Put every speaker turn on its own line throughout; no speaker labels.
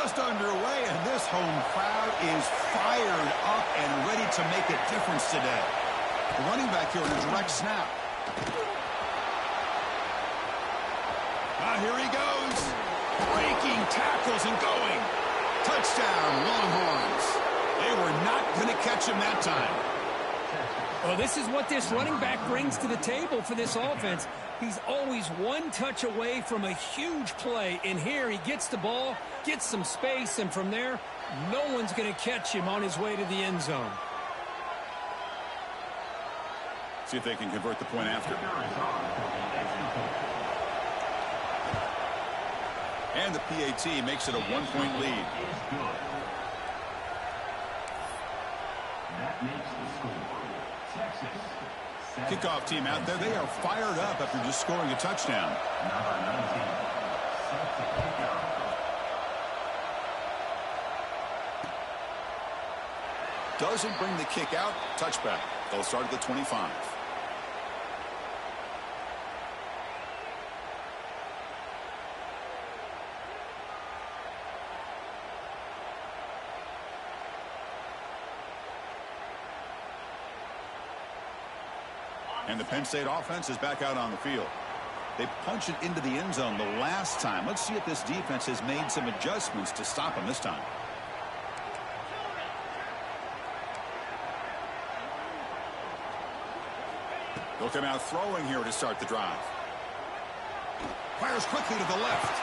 just underway, and this home crowd is fired up and ready to make a difference today. The running back here in a direct snap. Here he goes. Breaking tackles and going. Touchdown, Longhorns. They were not going to catch him that time.
Well, this is what this running back brings to the table for this offense. He's always one touch away from a huge play. And here he gets the ball, gets some space, and from there, no one's going to catch him on his way to the end zone.
See if they can convert the point after. And the PAT makes it a one-point lead.
That makes the score. Texas.
Kickoff team out there. They are fired up after just scoring a touchdown.
Number 19. Set to kick off.
Doesn't bring the kick out. Touchback. They'll start at the 25. And the Penn State offense is back out on the field. They punched it into the end zone the last time. Let's see if this defense has made some adjustments to stop them this time. They'll come out throwing here to start the drive. Fires quickly to the left.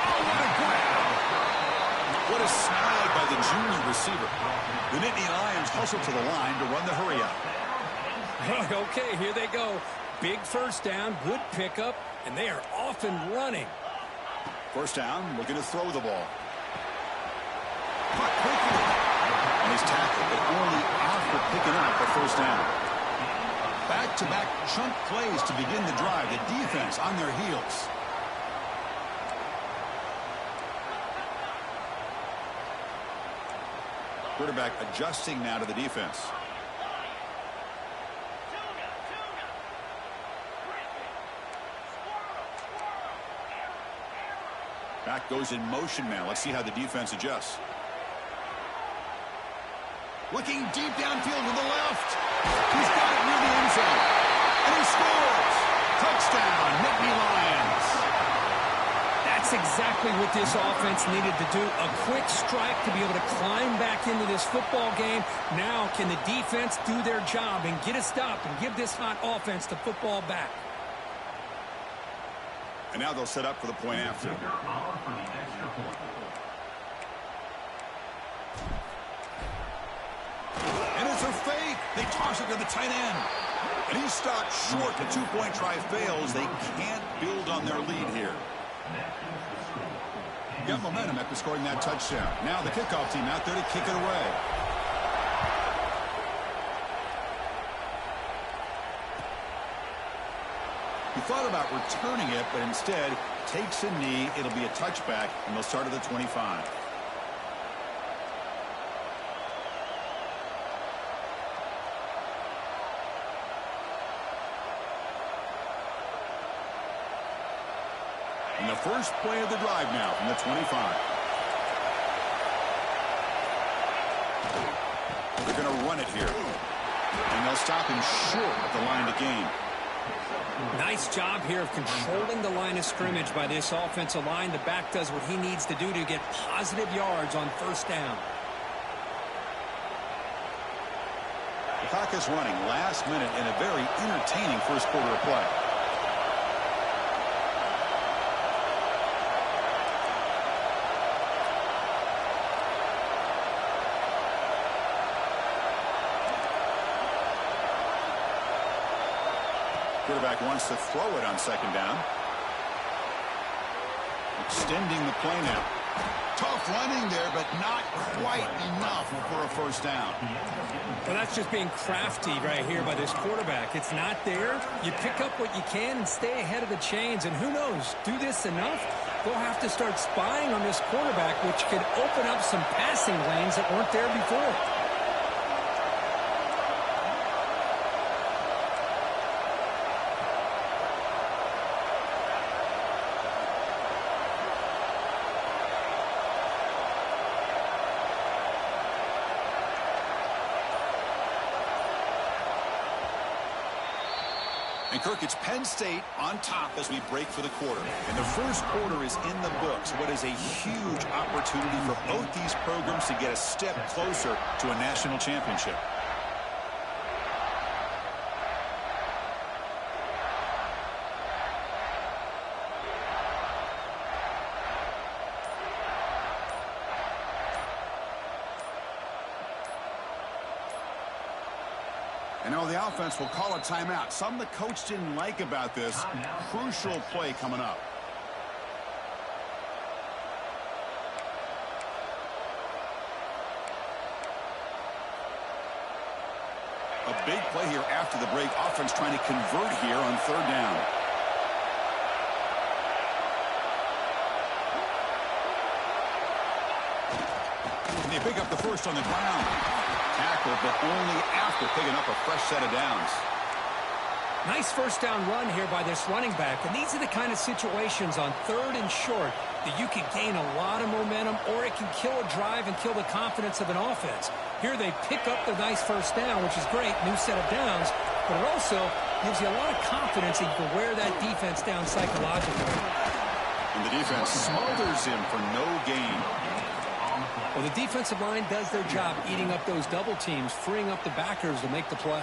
Oh, what a grab! What a snag by the junior receiver. The Nittany Lions hustle to the line to run the hurry up.
Okay, here they go. Big first down, good pickup, and they are off and running.
First down, looking to throw the ball. Caught quickly. And he's tackled, but only after picking up a first down. Back-to-back chunk plays to begin the drive. The defense on their heels. Quarterback adjusting now to the defense. Back goes in motion now. Let's see how the defense adjusts. Looking deep downfield to the left. He's got it near the end zone. And he scores. Touchdown, Nittany Lions.
That's exactly what this offense needed to do. A quick strike to be able to climb back into this football game. Now can the defense do their job and get a stop and give this hot offense the football back?
And now they'll set up for the point after. And it's a fake. They toss it to the tight end. And he's stopped short. The two-point try fails. They can't build on their lead here. Got momentum after scoring that touchdown. Now the kickoff team out there to kick it away. He thought about returning it, but instead takes a knee. It'll be a touchback, and they'll start at the 25. And the first play of the drive now from the 25. They're going to run it here. And they'll stop him short at the line to gain.
Nice job here of controlling the line of scrimmage by this offensive line. The back does what he needs to do to get positive yards on first down.
The clock is running last minute in a very entertaining first quarter of play. Quarterback wants to throw it on second down. Extending the play now. Tough running there, but not quite enough for a first down.
Well, that's just being crafty right here by this quarterback. It's not there. You pick up what you can and stay ahead of the chains. And who knows, do this enough, they'll have to start spying on this quarterback, which could open up some passing lanes that weren't there before.
And Kirk, it's Penn State on top as we break for the quarter. And the first quarter is in the books. What is a huge opportunity for both these programs to get a step closer to a national championship.
I know the offense will call a timeout. Something the coach didn't like about this. Crucial play coming up.
A big play here after the break. Offense trying to convert here on third down. And they pick up the first on the ground. Tackle, but only after picking up a fresh set of downs.
Nice first down run here by this running back. And these are the kind of situations on third and short that you can gain a lot of momentum, or it can kill a drive and kill the confidence of an offense. Here they pick up the nice first down, which is great, new set of downs, but it also gives you a lot of confidence that you can wear that defense down psychologically.
And the defense smothers him for no gain.
Well, the defensive line does their job eating up those double teams, freeing up the backers to make the play.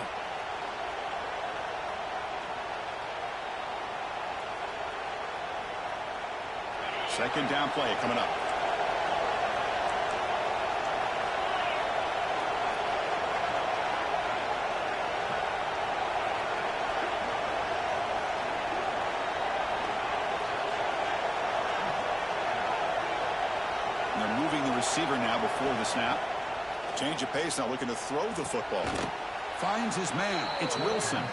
Second down play coming up. They're moving the receiver now before the snap. Change of pace, now looking to throw the football. Finds his man. It's Wilson.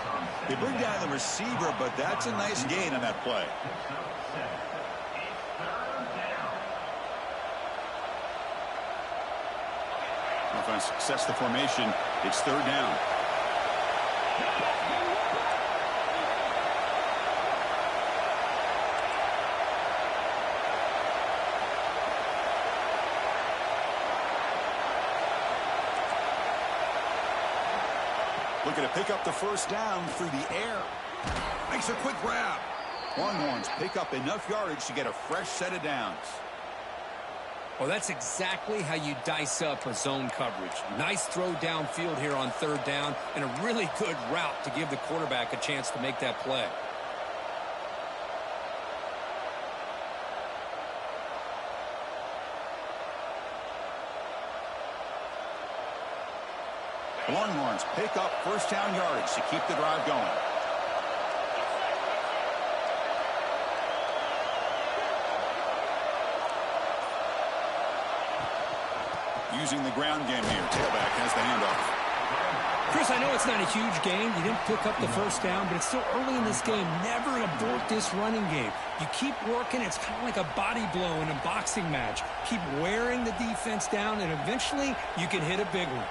They bring down the receiver, but that's a nice gain on that play. Offense sets the formation. It's third down. Looking to pick up the first down through the air. Makes a quick grab. Longhorns pick up enough yardage to get a fresh set of downs.
Well, that's exactly how you dice up a zone coverage. Nice throw downfield here on third down, and a really good route to give the quarterback a chance to make that play.
Longhorns pick up first down yardage to keep the drive going. Using the ground game here. Tailback has the handoff.
Chris, I know it's not a huge gain. You didn't pick up the first down, but it's still early in this game. Never abort this running game. You keep working. It's kind of like a body blow in a boxing match. Keep wearing the defense down, and eventually you can hit a big one.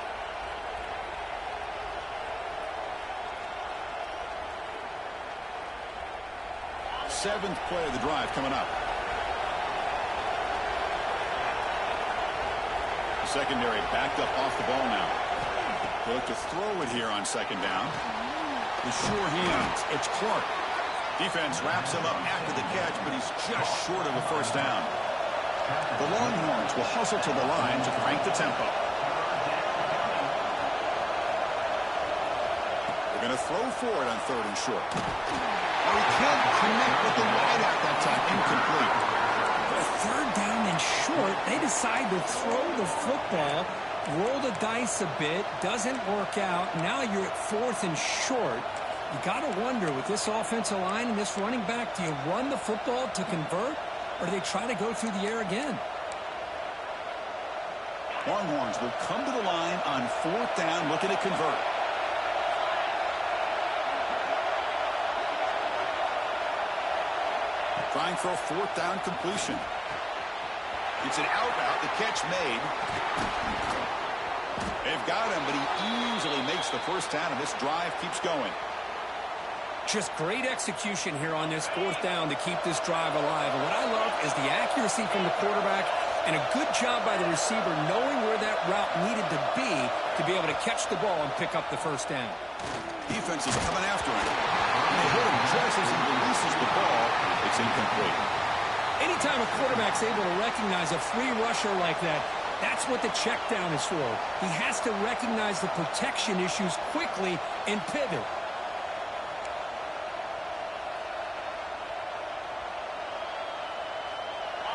Seventh play of the drive coming up. Secondary backed up off the ball now. They look to throw it here on second down. The sure hands. It's Clark. Defense wraps him up after the catch, but he's just short of a first down. The Longhorns will hustle to the line to crank the tempo. They're going to throw for it on third and short. Oh, he can't connect with the wideout that time. Incomplete.
Third down and short, they decide to throw the football, roll the dice a bit, doesn't work out. Now you're at fourth and short. You got to wonder, with this offensive line and this running back, do you run the football to convert, or do they try to go through the air again?
Longhorns will come to the line on fourth down, looking to convert. Trying for a fourth down completion. It's an out route. The catch made. They've got him, but he easily makes the first down, and this drive keeps going.
Just great execution here on this fourth down to keep this drive alive. And what I love is the accuracy from the quarterback and a good job by the receiver knowing where that route needed to be able to catch the ball and pick up the first down.
Defense is coming after him. And they hit him just as he releases the ball. It's incomplete.
Anytime a quarterback's able to recognize a free rusher like that, that's what the check down is for. He has to recognize the protection issues quickly and pivot.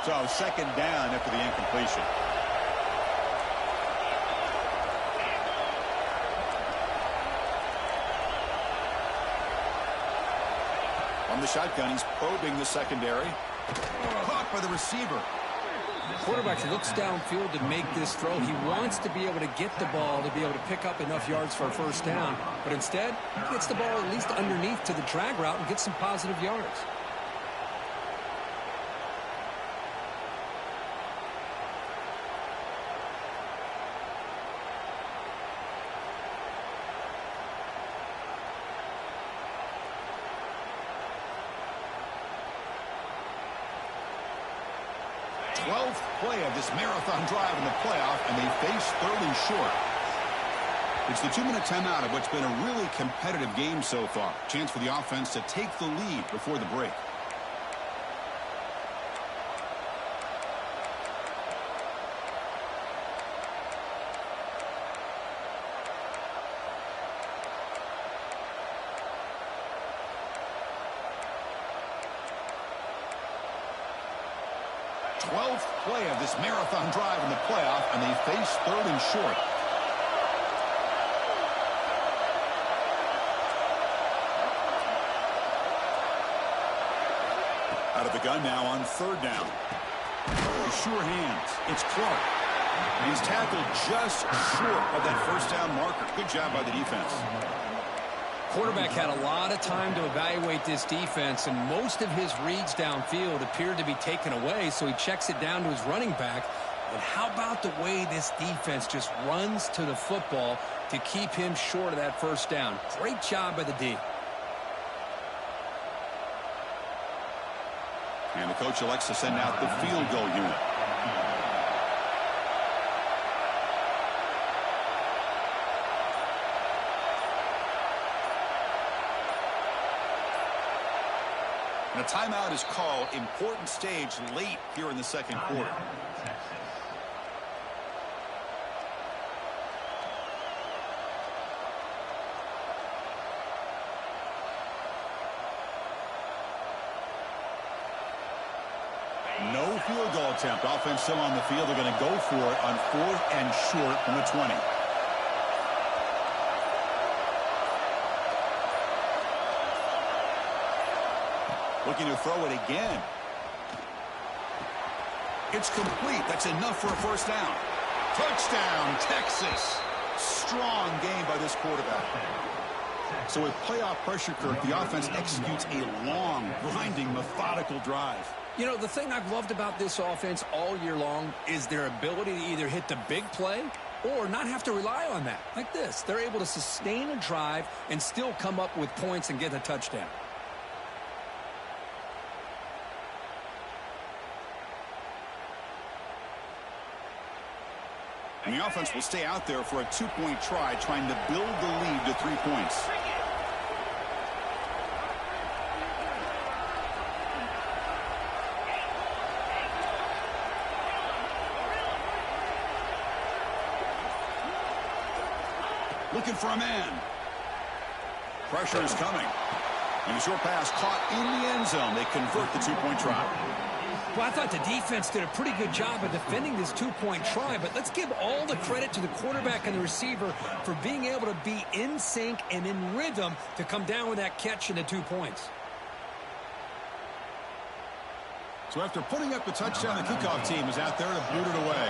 So second down after the incompletion. On the shotgun, he's probing the secondary. Caught by the receiver.
Quarterback looks downfield to make this throw. He wants to be able to get the ball to be able to pick up enough yards for a first down. But instead, he gets the ball at least underneath to the drag route and gets some positive yards.
Play of this marathon drive in the playoff, and they face third and short. It's the 2-minute timeout of what's been a really competitive game so far. Chance for the offense to take the lead before the break. Play of this marathon drive in the playoff, and they face third and short. Out of the gun now on third down. Sure hands. It's Clark. And he's tackled just short of that first down marker. Good job by the defense.
Quarterback had a lot of time to evaluate this defense, and most of his reads downfield appeared to be taken away, so he checks it down to his running back. But how about the way this defense just runs to the football to keep him short of that first down? Great job by the D.
And the coach elects to send out the field goal unit. And a timeout is called. Important stage late here in the second quarter. No field goal attempt. Offense still on the field. They're going to go for it on fourth and short from the 20. Looking to throw it again. It's complete. That's enough for a first down. Touchdown, Texas. Strong game by this quarterback. So with playoff pressure, Kirk, the offense executes a long, grinding, methodical drive.
You know, the thing I've loved about this offense all year long is their ability to either hit the big play or not have to rely on that. Like this. They're able to sustain a drive and still come up with points and get a touchdown.
And the offense will stay out there for a two-point try, trying to build the lead to 3 points. Looking for a man. Pressure is coming. And a short pass caught in the end zone. They convert the two-point try.
Well, I thought the defense did a pretty good job of defending this two-point try, but let's give all the credit to the quarterback and the receiver for being able to be in sync and in rhythm to come down with that catch and the 2 points.
So after putting up the touchdown, the kickoff team is out there to boot it away.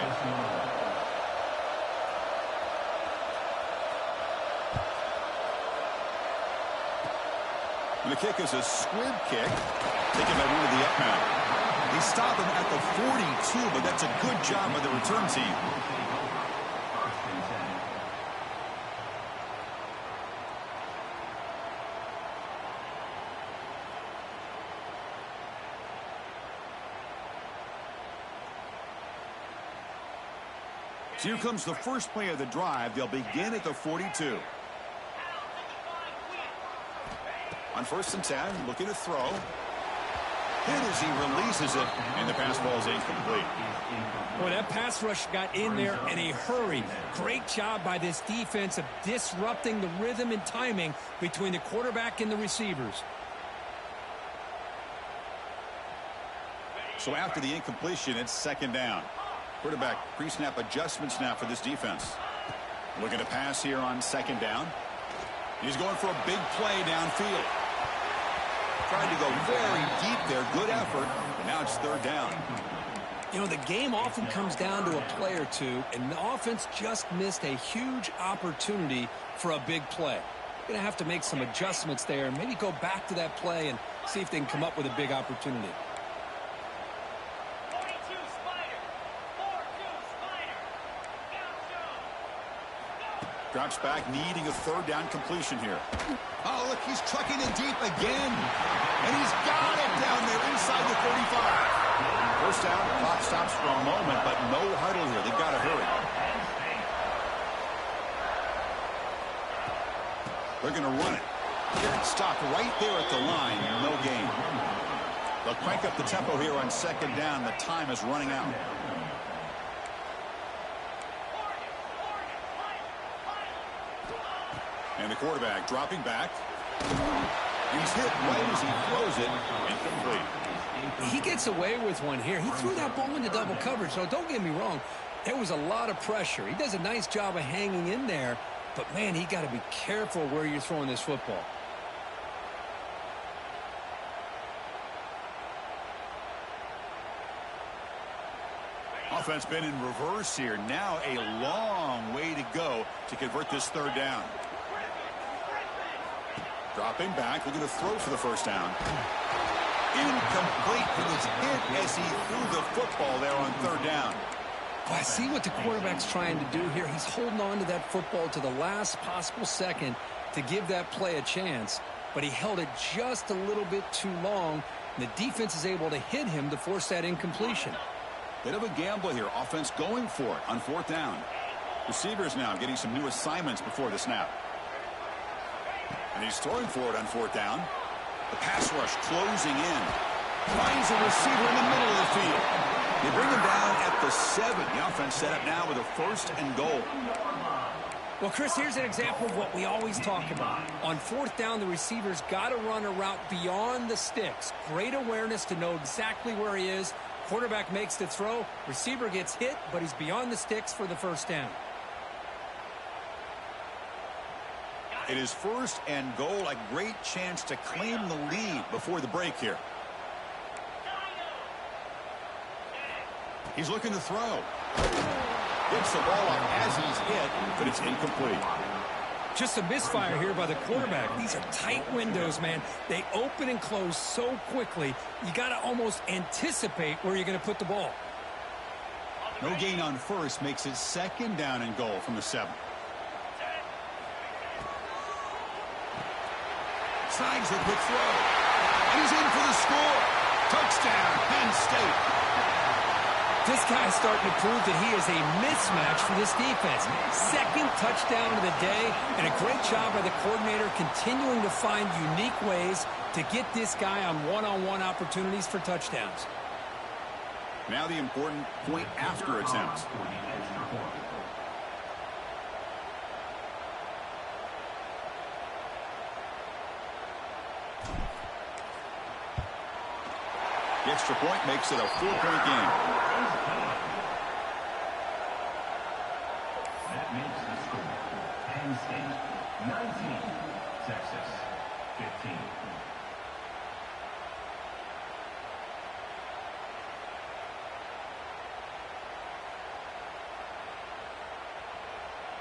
And the kick is a squib kick, taken by one of the up man. They stop him at the 42, but that's a good job by the return team. So here comes the first play of the drive. They'll begin at the 42. On 1st and 10, looking to throw. Hit as he releases it, and the pass ball is incomplete.
Boy, that pass rush got in there in a hurry. Great job by this defense of disrupting the rhythm and timing between the quarterback and the receivers.
So after the incompletion, it's 2nd down. Quarterback pre-snap adjustments now for this defense. Looking to pass here on 2nd down. He's going for a big play downfield. Tried to go very deep there. Good effort. And now it's 3rd down.
You know, the game often comes down to a play or two, and the offense just missed a huge opportunity for a big play. Going to have to make some adjustments there and maybe go back to that play and see if they can come up with a big opportunity.
Drops back, needing a 3rd down completion here. Oh, look, he's trucking in deep again. And he's got it down there inside the 35. 1st down, clock stops for a moment, but no huddle here. They've got to hurry. They're going to run it. Stopped right there at the line. No gain. They'll crank up the tempo here on 2nd down. The time is running out. And the quarterback dropping back. He's hit right as he throws it. Incomplete.
He gets away with one here. He threw that ball into double coverage, so don't get me wrong. There was a lot of pressure. He does a nice job of hanging in there, but, man, he got to be careful where you're throwing this football.
Offense been in reverse here. Now a long way to go to convert this 3rd down. Dropping back, looking to throw for the 1st down. Incomplete. He was hit as he threw the football there on 3rd down.
Well, I see what the quarterback's trying to do here. He's holding on to that football to the last possible second to give that play a chance, but he held it just a little bit too long, and the defense is able to hit him to force that incompletion.
Bit of a gamble here. Offense going for it on 4th down. Receivers now getting some new assignments before the snap. And he's throwing for it on 4th down. The pass rush closing in. Finds a receiver in the middle of the field. They bring him down at the 7. The offense set up now with a 1st and goal.
Well, Chris, here's an example of what we always talk about. On 4th down, the receiver's got to run a route beyond the sticks. Great awareness to know exactly where he is. Quarterback makes the throw. Receiver gets hit, but he's beyond the sticks for the 1st down.
It is 1st and goal. A great chance to claim the lead before the break here. He's looking to throw. Gets the ball up as he's hit, but it's incomplete.
Just a misfire here by the quarterback. These are tight windows, man. They open and close so quickly, you got to almost anticipate where you're going to put the ball.
No gain on 1st makes it 2nd down and goal from the 7. Signs a quick throw. And he's in for the score. Touchdown, Penn State.
This guy's starting to prove that he is a mismatch for this defense. 2nd touchdown of the day, and a great job by the coordinator continuing to find unique ways to get this guy on one-on-one opportunities for touchdowns.
Now the important point after attempt. The extra point makes it a 4-point game.
That makes the score Penn State 19, Texas 15.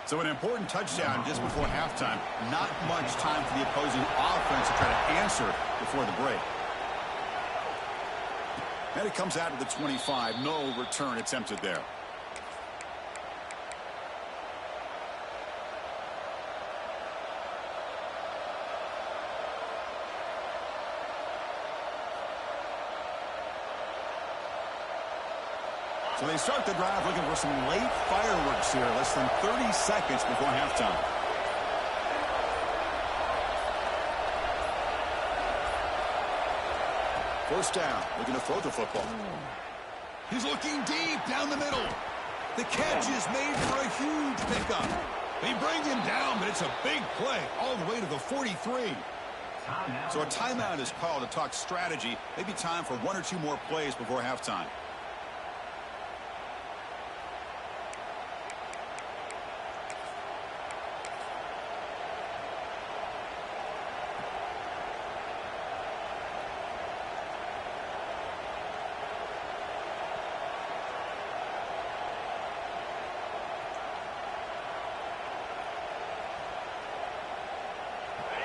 So an important touchdown just before halftime. Not much time for the opposing offense to try to answer before the break. And it comes out of the 25. No return attempted there.
So they start the drive looking for some late fireworks here, less than 30 seconds before halftime. First down, looking to throw the football.
He's looking deep down the middle. The catch is made for a huge pickup. They bring him down, but it's a big play all the way to the 43.
So a timeout is called to talk strategy. Maybe time for one or two more plays before halftime.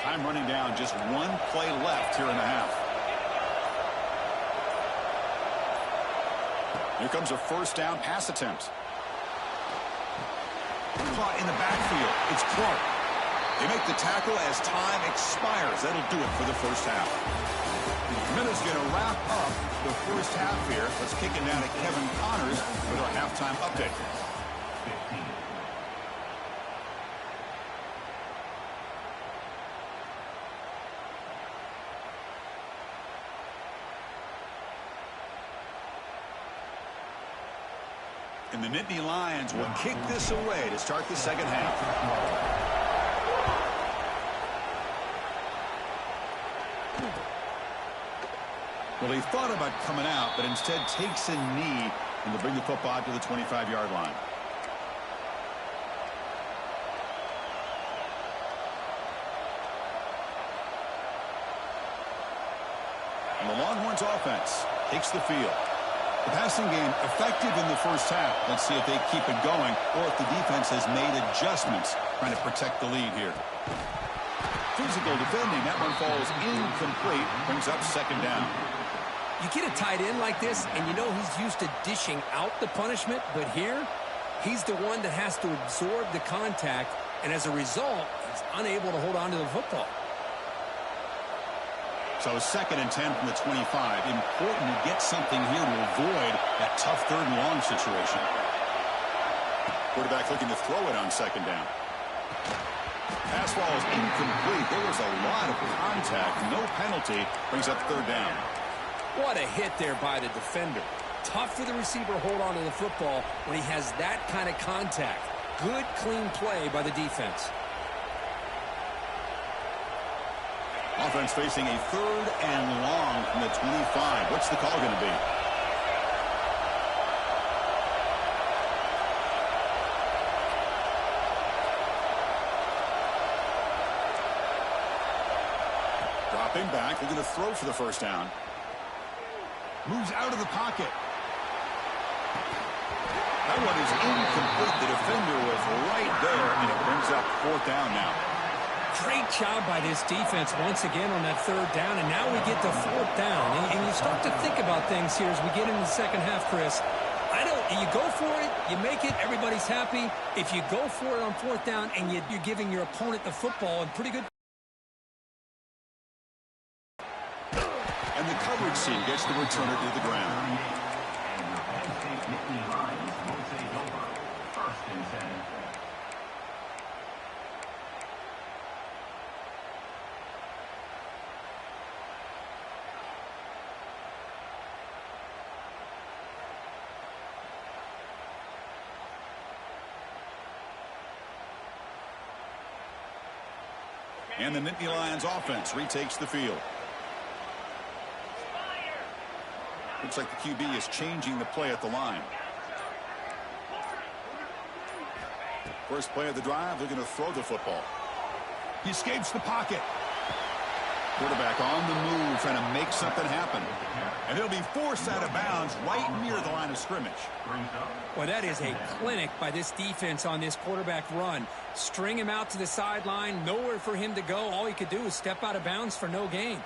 Time running down, just one play left here in the half. Here comes a first down pass attempt. Caught in the backfield. It's Clark. They make the tackle as time expires. That'll do it for the first half. Minute's going to wrap up the first half here. Let's kick it down to Kevin Connors with our halftime update. And the Nittany Lions will kick this away to start the second half. Well, he thought about coming out, but instead takes a knee and will bring the football to the 25-yard line. And the Longhorns offense takes the field. The passing game effective in the first half. Let's see if they keep it going or if the defense has made adjustments trying to protect the lead here. Physical defending. That one falls incomplete. Brings up second down.
You get a tight end like this, and you know he's used to dishing out the punishment, but here, he's the one that has to absorb the contact, and as a result, he's unable to hold on to the football.
So 2nd and 10 from the 25. Important to get something here to avoid that tough third and long situation. Quarterback looking to throw it on second down. Pass ball is incomplete. There was a lot of contact. No penalty. Brings up third down.
What a hit there by the defender. Tough for the receiver to hold on to the football when he has that kind of contact. Good, clean play by the defense.
Offense facing a third and long from the 25. What's the call going to be? Dropping back. They're going to throw for the first down.
Moves out of the pocket.
That one is incomplete. The defender was right there, and it brings up fourth down now.
Great job by this defense once again on that third down, and now we get to fourth down. And you start to think about things here as we get into the second half, Chris. You go for it, you make it, everybody's happy. If you go for it on fourth down and you're giving your opponent the football, and pretty good.
And the coverage team gets the returner to the ground. And the Nittany Lions offense retakes the field. Looks like the QB is changing the play at the line. First play of the drive, they're going to throw the football.
He escapes the pocket.
Quarterback on the move, trying to make something happen. And he'll be forced out of bounds right near the line of scrimmage.
Well, that is a clinic by this defense on this quarterback run. String him out to the sideline, nowhere for him to go. All he could do is step out of bounds for no gain.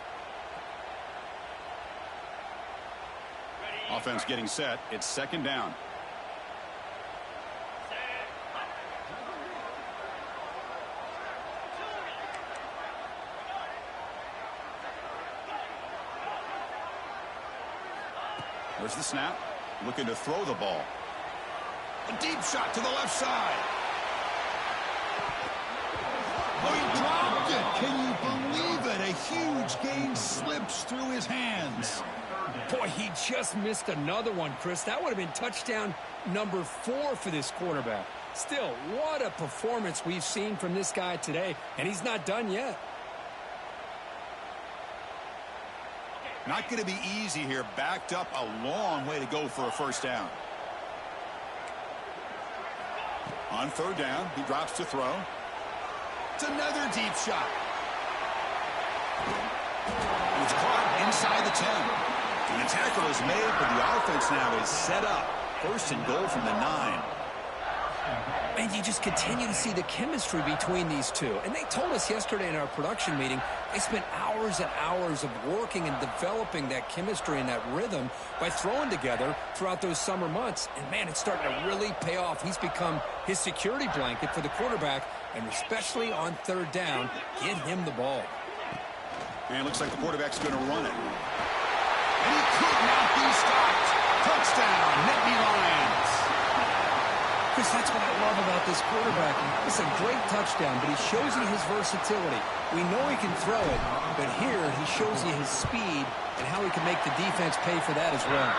Offense getting set. It's second down. There's the snap.
Looking to throw the ball. A deep shot to the left side. Oh, he dropped it. Can you believe it? A huge gain slips through his hands.
Boy, he just missed another one, Chris. That would have been touchdown number 4 for this quarterback. Still, what a performance we've seen from this guy today, and he's not done yet.
Not going to be easy here. Backed up a long way to go for a first down. On third down, he drops to throw. It's another deep shot. It's caught inside the 10. And the tackle is made, but the offense now is set up. First and goal from the 9.
And you just continue to see the chemistry between these two. And they told us yesterday in our production meeting, they spent hours and hours of working and developing that chemistry and that rhythm by throwing together throughout those summer months. And, man, it's starting to really pay off. He's become his security blanket for the quarterback, and especially on third down, get him the ball.
And it looks like the quarterback's going to run it. And he could not be stopped. Touchdown, Nittany Lions.
Chris, that's what I love about this quarterback. It's a great touchdown, but he shows you his versatility. We know he can throw it, but here he shows you his speed and how he can make the defense pay for that as well.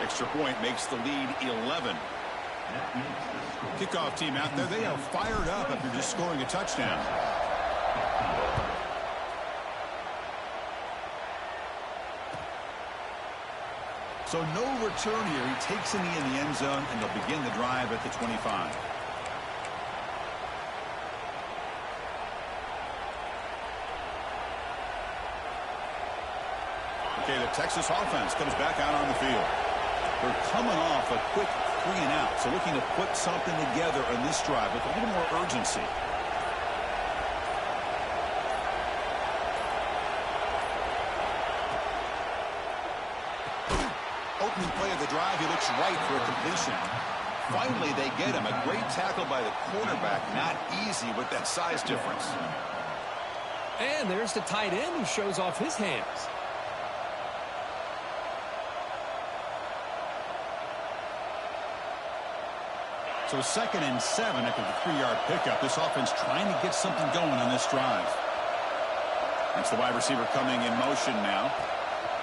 Extra point makes the lead 11. Kickoff team out there, they are fired up after just scoring a touchdown. So no return here. He takes a knee in the end zone, and they'll begin the drive at the 25. Okay, the Texas offense comes back out on the field. They're coming off a quick 3 and out, so looking to put something together in this drive with a little more urgency. Opening play of the drive, he looks right for a completion. Finally, they get him. A great tackle by the quarterback. Not easy with that size difference.
And there's the tight end who shows off his hands.
So 2nd and 7 after the 3-yard pickup. This offense trying to get something going on this drive. That's the wide receiver coming in motion now.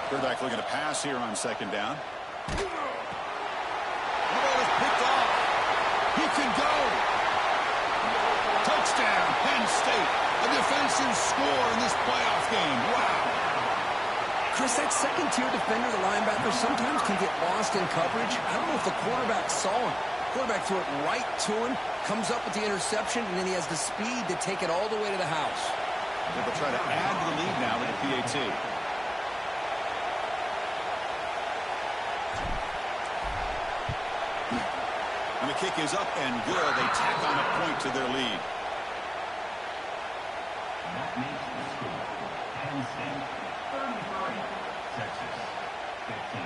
Quarterback looking to pass here on 2nd down. The ball is picked off. He can go. Touchdown, Penn State. A defensive score in this playoff game. Wow.
Chris, that second-tier defender, the linebacker, sometimes can get lost in coverage. I don't know if the quarterback saw him. Quarterback threw it right to him, comes up with the interception, and then he has the speed to take it all the way to the house.
They'll try to add to the lead now with the PAT. And the kick is up and good. They tack on a point to their lead.
That makes the score Penn State 33, Texas 15.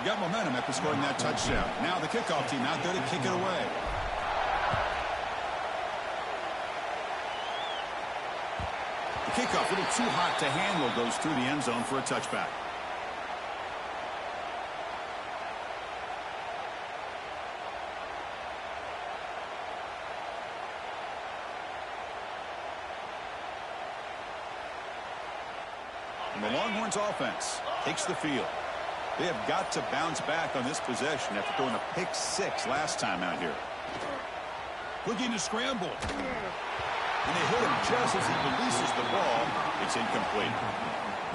You got momentum after scoring that touchdown. Now the kickoff team out there to kick it away. The kickoff, a little too hot to handle, goes through the end zone for a touchback. And the Longhorns offense takes the field. They have got to bounce back on this possession after throwing a pick 6 last time out here. Looking to scramble. And they hit him just as he releases the ball. It's incomplete.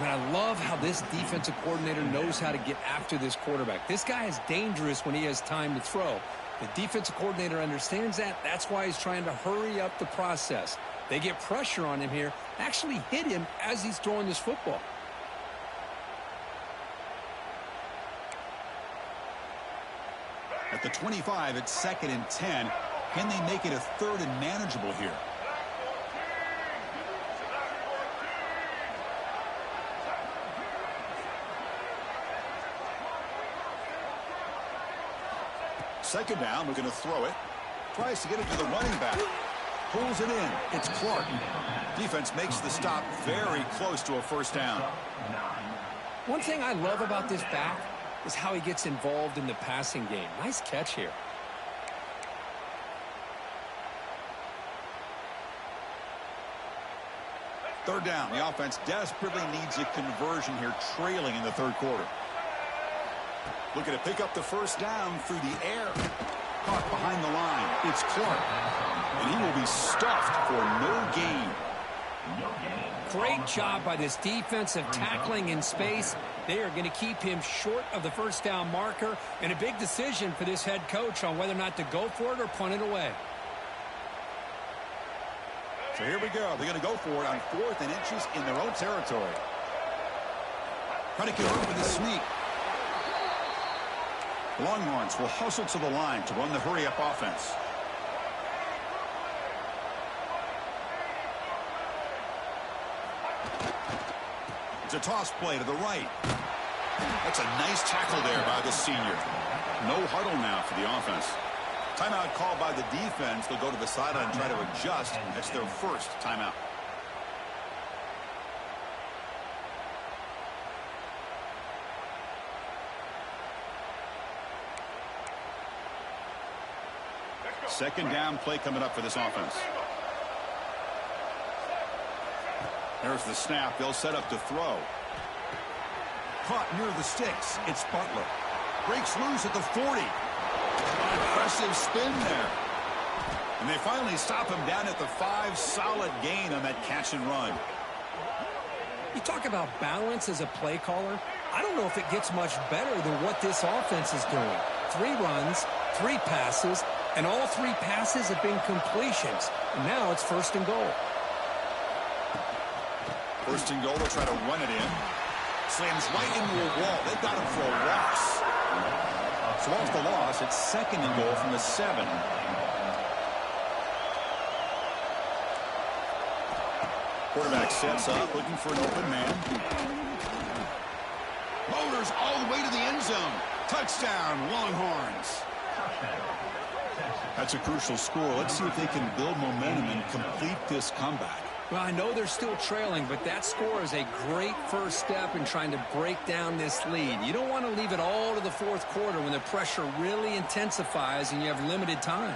Man, I love how this defensive coordinator knows how to get after this quarterback. This guy is dangerous when he has time to throw. The defensive coordinator understands that. That's why he's trying to hurry up the process. They get pressure on him here, actually hit him as he's throwing this football.
At the 25, it's 2nd and 10. Can they make it a 3rd and manageable here? Second down, we're going to throw it. Tries to get it to the running back. Pulls it in. It's Clark. Defense makes the stop very close to a first down.
One thing I love about this back is how he gets involved in the passing game. Nice catch here.
Third down. The offense desperately needs a conversion here, trailing in the third quarter. Looking to pick up the first down through the air. Caught behind the line. It's Clark. And he will be stuffed for no gain.
Great job by this defensive tackling in space. They are going to keep him short of the first down marker, and a big decision for this head coach on whether or not to go for it or punt it away.
So here we go. They're going to go for it on 4th and inches in their own territory. Trying to get over the sneak. Longhorns will hustle to the line to run the hurry-up offense. It's a toss play to the right. That's a nice tackle there by the senior. No huddle now for the offense. Timeout called by the defense. They'll go to the sideline and try to adjust. That's their first timeout. Second down play coming up for this offense. There's the snap. They'll set up to throw. Caught near the sticks. It's Butler. Breaks loose at the 40. Impressive spin there. And they finally stop him down at the 5. Solid gain on that catch and run.
You talk about balance as a play caller. I don't know if it gets much better than what this offense is doing. 3 runs, 3 passes, and all 3 passes have been completions. And now it's 1st and goal.
1st and goal, they'll try to run it in. Slams right into a wall. They've got him for a loss. So off the loss, it's 2nd and goal from the 7. Quarterback sets up, looking for an open man. Motors all the way to the end zone. Touchdown, Longhorns. That's a crucial score. Let's see if they can build momentum and complete this comeback.
Well, I know they're still trailing, but that score is a great first step in trying to break down this lead. You don't want to leave it all to the 4th quarter when the pressure really intensifies and you have limited time.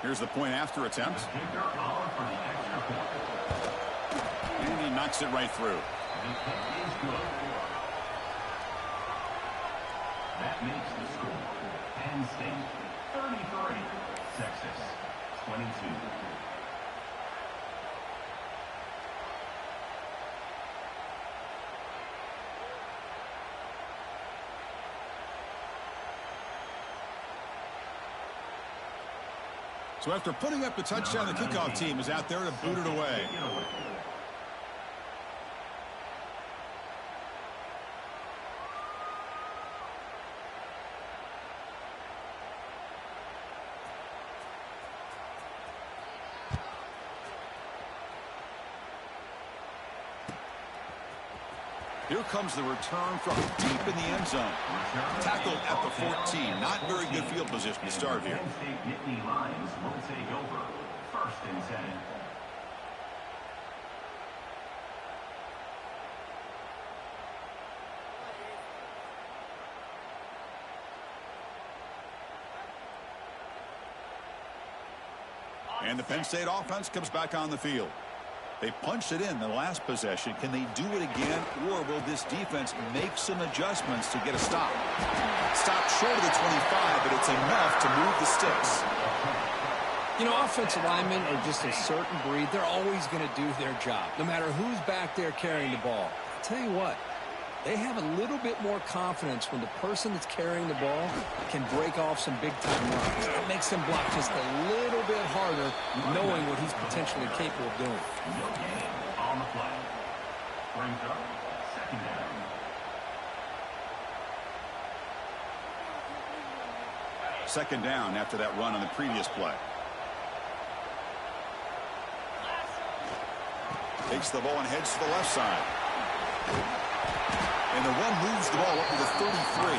Here's the point after attempt. And he knocks it right through.
That makes the score Penn State 33, Texas 22.
So after putting up the touchdown, the kickoff team is out there to boot it away. Here comes the return from deep in the end zone. Tackled at the 14. Not very good field position to start here.
Penn State Nittany Lions will take over 1st and 10.
And the Penn State offense comes back on the field. They punched it in the last possession. Can they do it again, or will this defense make some adjustments to get a stop? Stop short of the 25, but it's enough to move the sticks.
You know, offensive linemen are just a certain breed. They're always going to do their job, no matter who's back there carrying the ball. I'll tell you what, they have a little bit more confidence when the person that's carrying the ball can break off some big-time runs. It makes them block just a little bit harder, knowing what he's potentially capable of doing.
No gain on the play. Brings up 2nd down.
Second down after that run on the previous play. Takes the ball and heads to the left side. And the run moves the ball up to the 33.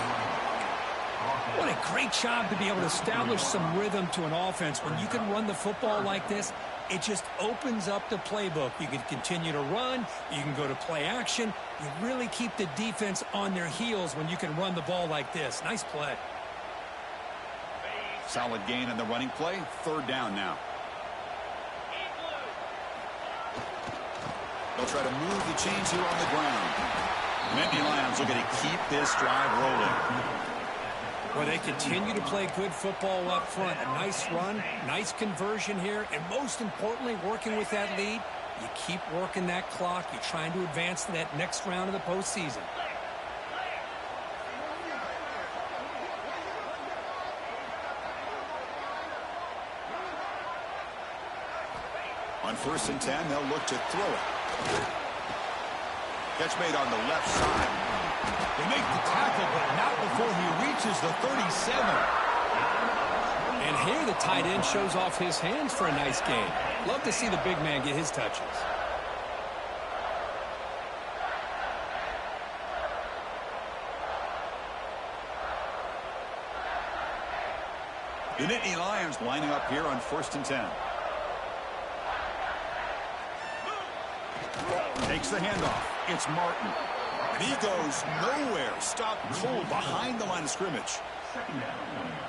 What a great job to be able to establish some rhythm to an offense. When you can run the football like this, it just opens up the playbook. You can continue to run. You can go to play action. You really keep the defense on their heels when you can run the ball like this. Nice play.
Solid gain on the running play. Third down now. They'll try to move the chains here on the ground. Nittany Lions looking to keep this drive rolling.
Well, they continue to play good football up front. A nice run, nice conversion here, and most importantly, working with that lead, you keep working that clock. You're trying to advance to that next round of the postseason.
On 1st and 10, they'll look to throw it. Catch made on the left side.
They make the tackle, but not before he reaches the 37.
And here the tight end shows off his hands for a nice gain. Love to see the big man get his touches.
The Nittany Lions lining up here on 1st and 10. Takes the handoff. It's Martin. And he goes nowhere. Stopped cold behind the line of scrimmage.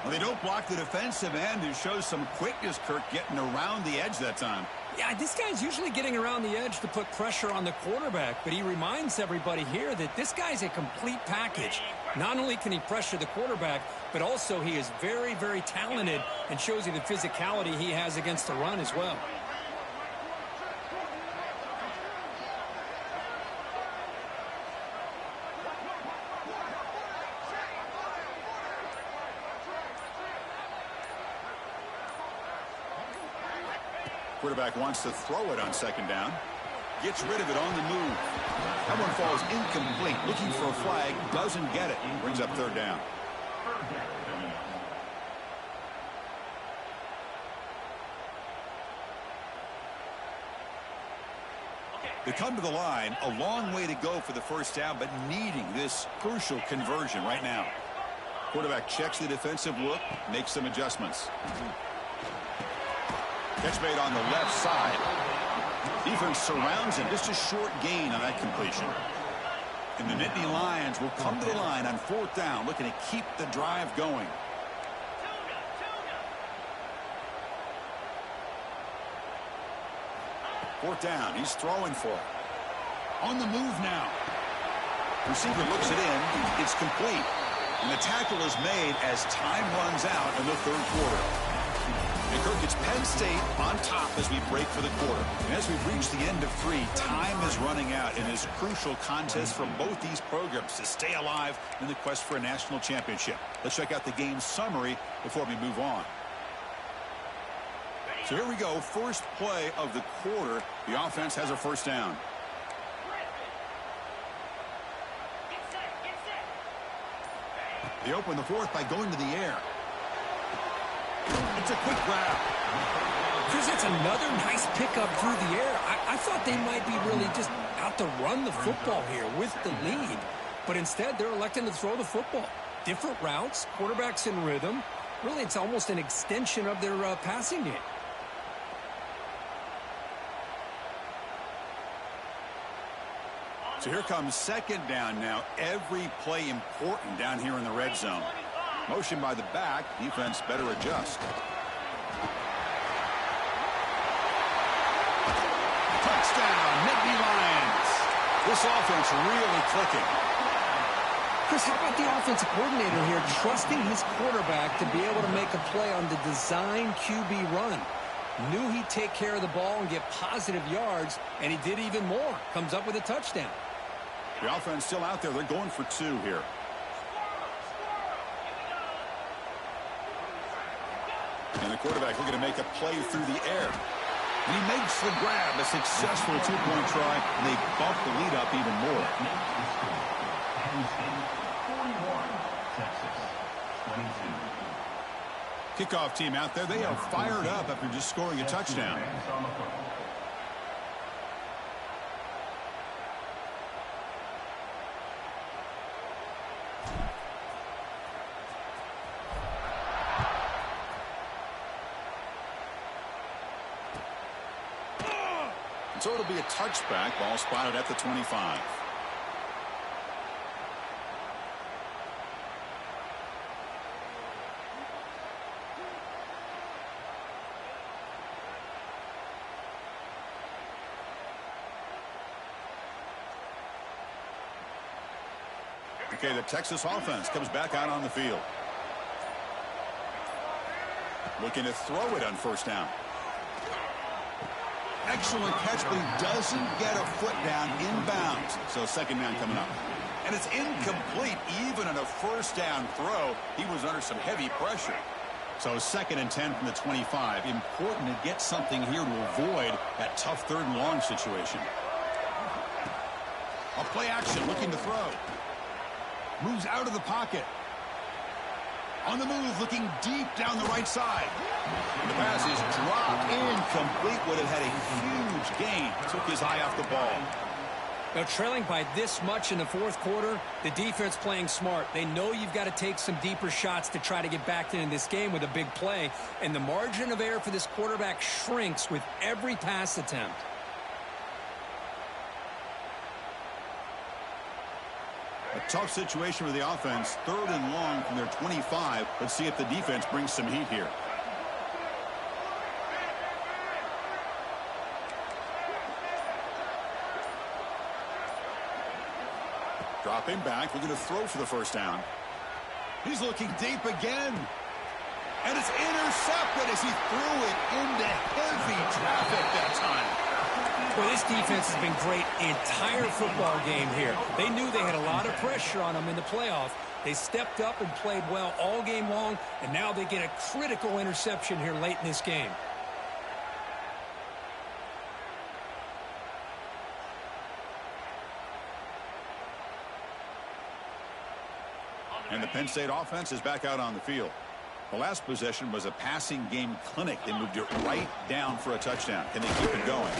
Well, they don't block the defensive end. It shows some quickness, Kirk, getting around the edge that time.
Yeah, this guy's usually getting around the edge to put pressure on the quarterback, but he reminds everybody here that this guy's a complete package. Not only can he pressure the quarterback, but also he is very, very talented and shows you the physicality he has against the run as well.
Quarterback wants to throw it on 2nd down. Gets rid of it on the move. That one falls incomplete. Looking for a flag. Doesn't get it. Brings up 3rd down. They come to the line. A long way to go for the 1st down, but needing this crucial conversion right now. Quarterback checks the defensive look. Makes some adjustments. Catch made on the left side. Defense surrounds him. Just a short gain on that completion. And the Nittany Lions will come to the line on 4th down, looking to keep the drive going. Fourth down. He's throwing for it. On the move now. Receiver looks it in. It's complete. And the tackle is made as time runs out in the 3rd quarter. And Kirk, it's Penn State on top as we break for the quarter. And as we've reached the end of 3, time is running out in this crucial contest for both these programs to stay alive in the quest for a national championship. Let's check out the game summary before we move on. So here we go. First play of the quarter. The offense has a 1st down. They open the 4th by going to the air. It's a quick grab.
Chris, that's another nice pickup through the air. I thought they might be really just out to run the football here with the lead. But instead, they're electing to throw the football. Different routes, quarterbacks in rhythm. Really, it's almost an extension of their passing game.
So here comes 2nd down now. Every play important down here in the red zone. Motion by the back. Defense better adjust. Touchdown, Nittany Lions. This offense really clicking.
Chris, how about the offensive coordinator here trusting his quarterback to be able to make a play on the design QB run? Knew he'd take care of the ball and get positive yards, and he did even more. Comes up with a touchdown.
The offense still out there. They're going for 2 here. And the quarterback looking to make a play through the air. And he makes the grab, a successful 2-point try, and they bump the lead up even more.
41, Texas, 22.
Kickoff team out there. They are fired up after just scoring a touchdown.
So it'll be a touchback. Ball spotted at the 25. Okay, the Texas offense comes back out on the field. Looking to throw it on first down. Excellent catch, but he doesn't get a foot down inbounds. So second down coming up. And it's incomplete. Even on a first down throw, he was under some heavy pressure. So 2nd and 10 from the 25. Important to get something here to avoid that tough 3rd and long situation. A play action looking to throw. Moves out of the pocket. On the move, looking deep down the right side. The pass is dropped. Incomplete. Would have had a huge gain. Took his eye off the ball.
Now, trailing by this much in the 4th quarter, the defense playing smart. They know you've got to take some deeper shots to try to get back into this game with a big play. And the margin of error for this quarterback shrinks with every pass attempt.
A tough situation for the offense. 3rd and long from their 25. Let's see if the defense brings some heat here. Dropping back. We're going to throw for the first down. He's looking deep again. And it's intercepted as he threw it into heavy traffic that time.
Well, this defense has been great the entire football game here. They knew they had a lot of pressure on them in the playoff. They stepped up and played well all game long, and now they get a critical interception here late in this game.
And the Penn State offense is back out on the field. The last possession was a passing game clinic. They moved it right down for a touchdown. Can they keep it going?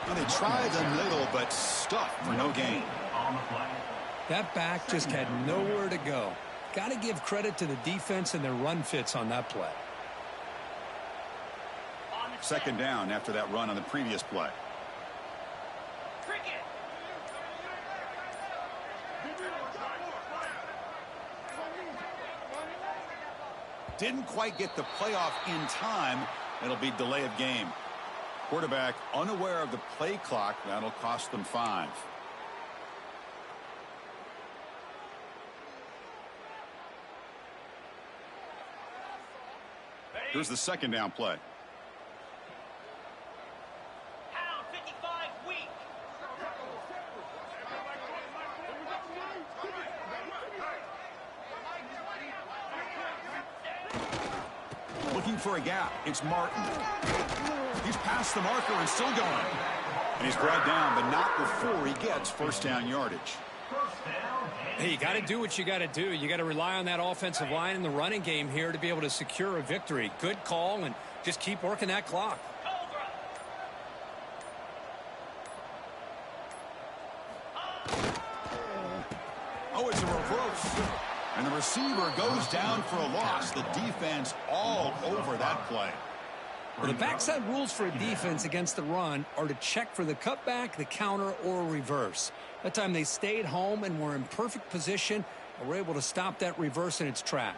Well, they tried the middle, but stuffed for no gain.
That back just had nowhere to go. Got to give credit to the defense and their run fits on that play.
2nd down after that run on the previous play. Didn't quite get the playoff in time. It'll be delay of game. Quarterback unaware of the play clock. That'll cost them 5. Here's the 2nd down play. Looking for a gap. It's Martin. He's past the marker and still going. And he's brought down, but not before he gets first down yardage.
Hey, you got to do what you got to do. You got to rely on that offensive line in the running game here to be able to secure a victory. Good call, and just keep working that clock.
Oh, it's a reverse. And the receiver goes down for a loss. The defense all over that play.
Well, the backside rules for a defense against the run are to check for the cutback, the counter, or a reverse. That time they stayed home and were in perfect position and were able to stop that reverse in its track.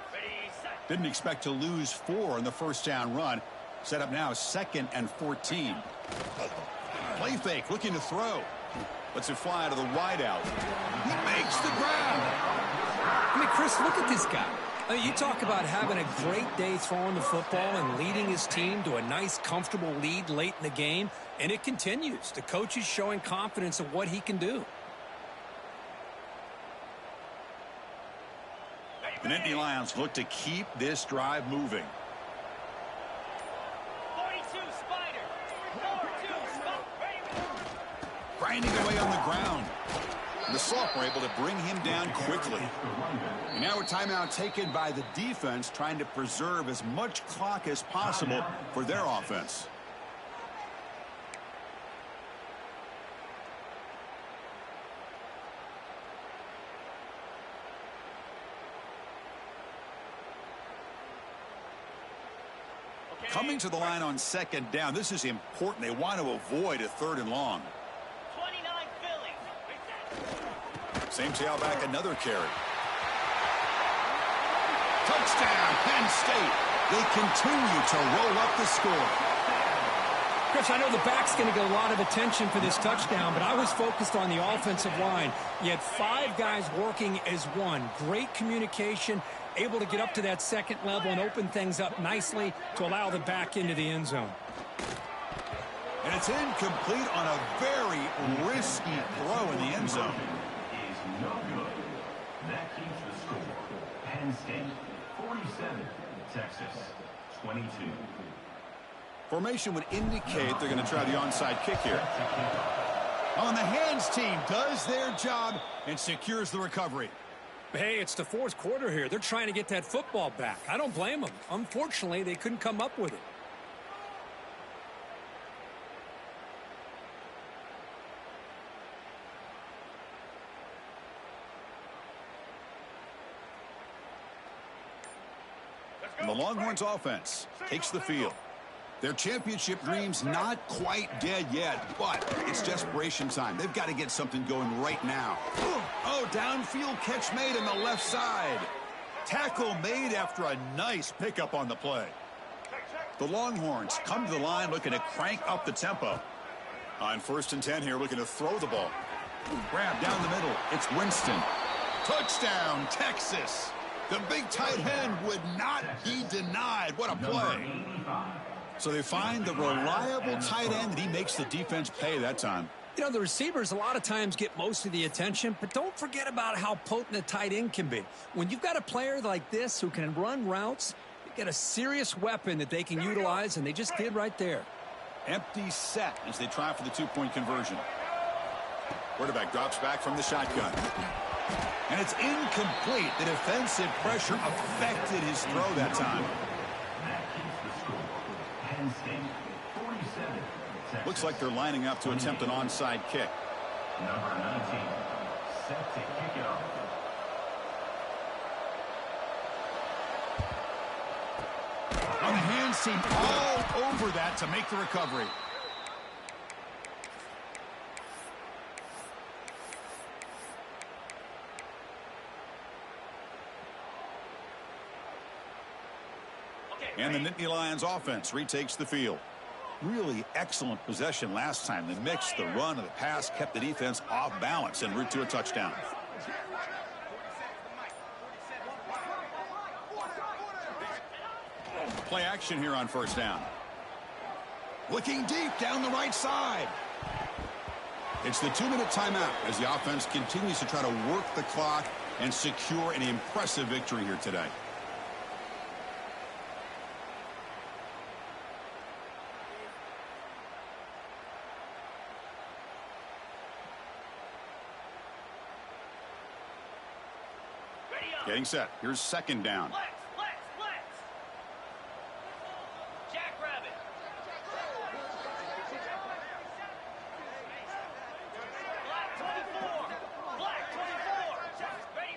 Didn't expect to lose 4 in the first down run. Set up now 2nd and 14. Play fake, looking to throw. Lets it fly to the wideout. He makes the grab.
I mean, Chris, look at this guy. I mean, you talk about having a great day throwing the football and leading his team to a nice, comfortable lead late in the game, and it continues. The coach is showing confidence of what he can do.
The Nittany Lions look to keep this drive moving.
42 Spider. 42 Spider.
Grinding away on the ground. The Slump were able to bring him down quickly. And now a timeout taken by the defense, trying to preserve as much clock as possible for their offense.
Coming to the line on second down, this is important. They want to avoid a 3rd and long.
29 Philly.
Same tailback, another carry. Touchdown, Penn State. They continue to roll up the score.
Chris, I know the back's going to get a lot of attention for this touchdown, but I was focused on the offensive line. You had 5 guys working as one. Great communication, able to get up to that second level and open things up nicely to allow the back into the end zone.
And it's incomplete on a very risky throw in the end zone.
Is no good. That keeps the score. Penn State 47, Texas 22.
Formation would indicate they're going to try the onside kick here. On the hands team does their job and secures the recovery.
Hey, it's the 4th quarter here. They're trying to get that football back. I don't blame them. Unfortunately, they couldn't come up with it.
And the Longhorns offense takes the field. Their championship dreams not quite dead yet, but it's desperation time. They've got to get something going right now. Oh, downfield catch made on the left side. Tackle made after a nice pickup on the play. The Longhorns come to the line looking to crank up the tempo. On 1st and 10 here, looking to throw the ball. Grab down the middle. It's Winston. Touchdown, Texas. The big tight end would not be denied. What a play. So they find the reliable tight end, and he makes the defense pay that time.
You know, the receivers a lot of times get most of the attention, but don't forget about how potent a tight end can be. When you've got a player like this who can run routes, you get a serious weapon that they can utilize, and they just did right there.
Empty set as they try for the 2-point conversion. Quarterback drops back from the shotgun. And it's incomplete. The defensive pressure affected his throw that time. Looks like they're lining up to attempt an onside kick.
Number 19, set to kick it off.
On the hands team, all over that to make the recovery. And the Nittany Lions offense retakes the field. Really excellent possession last time. The mix, the run, and the pass kept the defense off balance en route to a touchdown. Play action here on 1st down. Looking deep down the right side. It's the 2-minute timeout as the offense continues to try to work the clock and secure an impressive victory here today. Getting set. Here's 2nd down.
Flex. Jackrabbit. Black 24. Ready.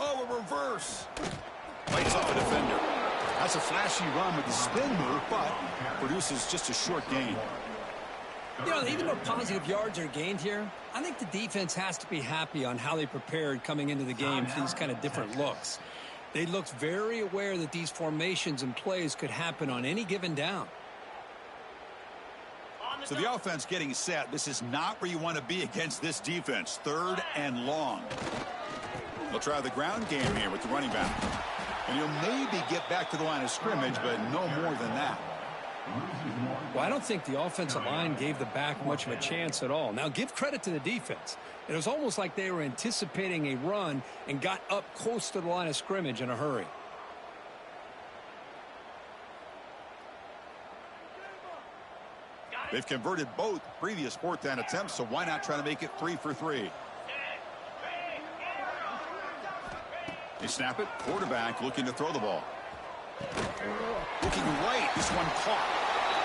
Oh, a reverse. Lights off a defender. That's a flashy run with the spin move, but produces just a short gain.
You know, even though positive yards are gained here, I think the defense has to be happy on how they prepared coming into the game for these kind of different looks. They looked very aware that these formations and plays could happen on any given down.
So the offense getting set. This is not where you want to be against this defense. 3rd and long. They'll try the ground game here with the running back. And he'll maybe get back to the line of scrimmage, but no more than that.
Well, I don't think the offensive line gave the back much of a chance at all. Now, give credit to the defense. It was almost like they were anticipating a run and got up close to the line of scrimmage in a hurry.
They've converted both previous 4th down attempts, so why not try to make it 3 for 3? They snap it. Quarterback looking to throw the ball. Looking right. This one caught.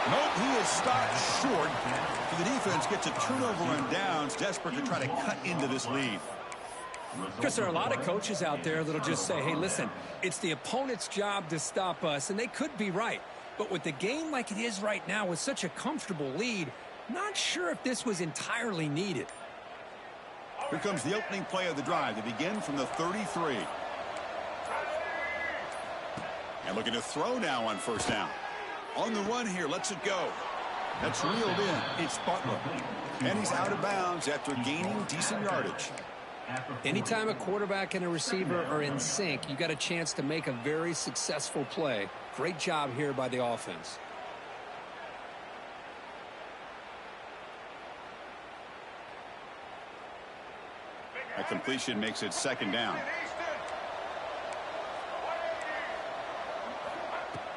Nope, he is stopped short. So the defense gets a turnover on downs, desperate to try to cut into this lead.
Because there are a lot of coaches out there that'll just say, hey, listen, it's the opponent's job to stop us, and they could be right. But with the game like it is right now with such a comfortable lead, not sure if this was entirely needed.
Here comes the opening play of the drive. They begin from the 33. And looking to throw now on first down. On the run here, lets it go. That's reeled in. It's Butler. And he's out of bounds after gaining decent yardage.
Anytime a quarterback and a receiver are in sync, you got a chance to make a very successful play. Great job here by the offense.
A completion makes it second down.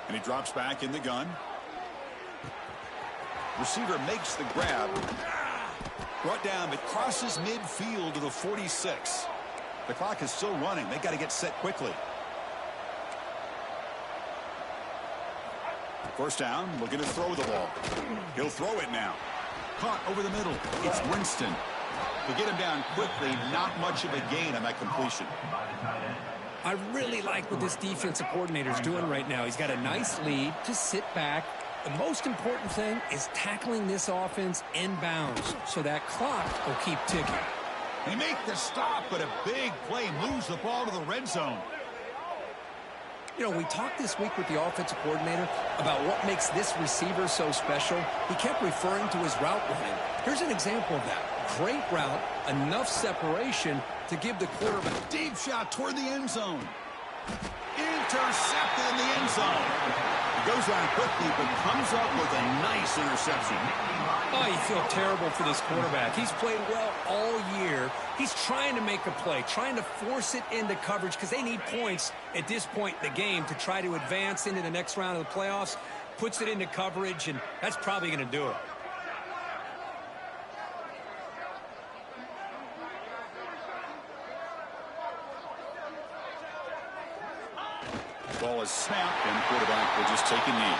And he drops back in the gun. Receiver makes the grab. Brought down, but crosses midfield to the 46. The clock is still running. They got to get set quickly. First down, looking to throw the ball. He'll throw it now. Caught over the middle. It's Winston. To get him down quickly, not much of a gain on that completion.
I really like what this defensive coordinator is doing right now. He's got a nice lead. Just sit back. The most important thing is tackling this offense inbounds so that clock will keep ticking.
They make the stop, but a big play moves the ball to the red zone.
You know, we talked this week with the offensive coordinator about what makes this receiver so special. He kept referring to his route running. Here's an example of that. Great route, enough separation to give the quarterback.
Deep shot toward the end zone. Intercepted in the end zone. He goes down quickly, but comes up with a nice interception.
Oh, you feel terrible for this quarterback. He's played well all year. He's trying to make a play, trying to force it into coverage because they need points at this point in the game to try to advance into the next round of the playoffs. Puts it into coverage, and that's probably going to do it.
Ball is snapped, and the quarterback will just take a knee.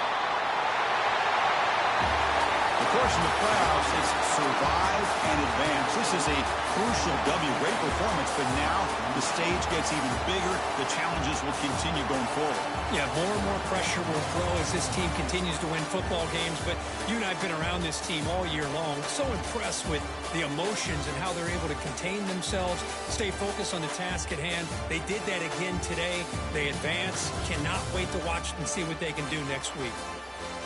Of course, in the playoffs, it's survive and advance. This is a crucial W. Great performance, but now the stage gets even bigger. The challenges will continue going forward.
Yeah, more and more pressure will grow as this team continues to win football games. But you and I have been around this team all year long. So impressed with the emotions and how they're able to contain themselves, stay focused on the task at hand. They did that again today. They advance. Cannot wait to watch and see what they can do next week.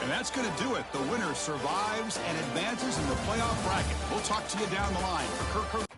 And that's going to do it. The winner survives and advances in the playoff bracket. We'll talk to you down the line. For Kirk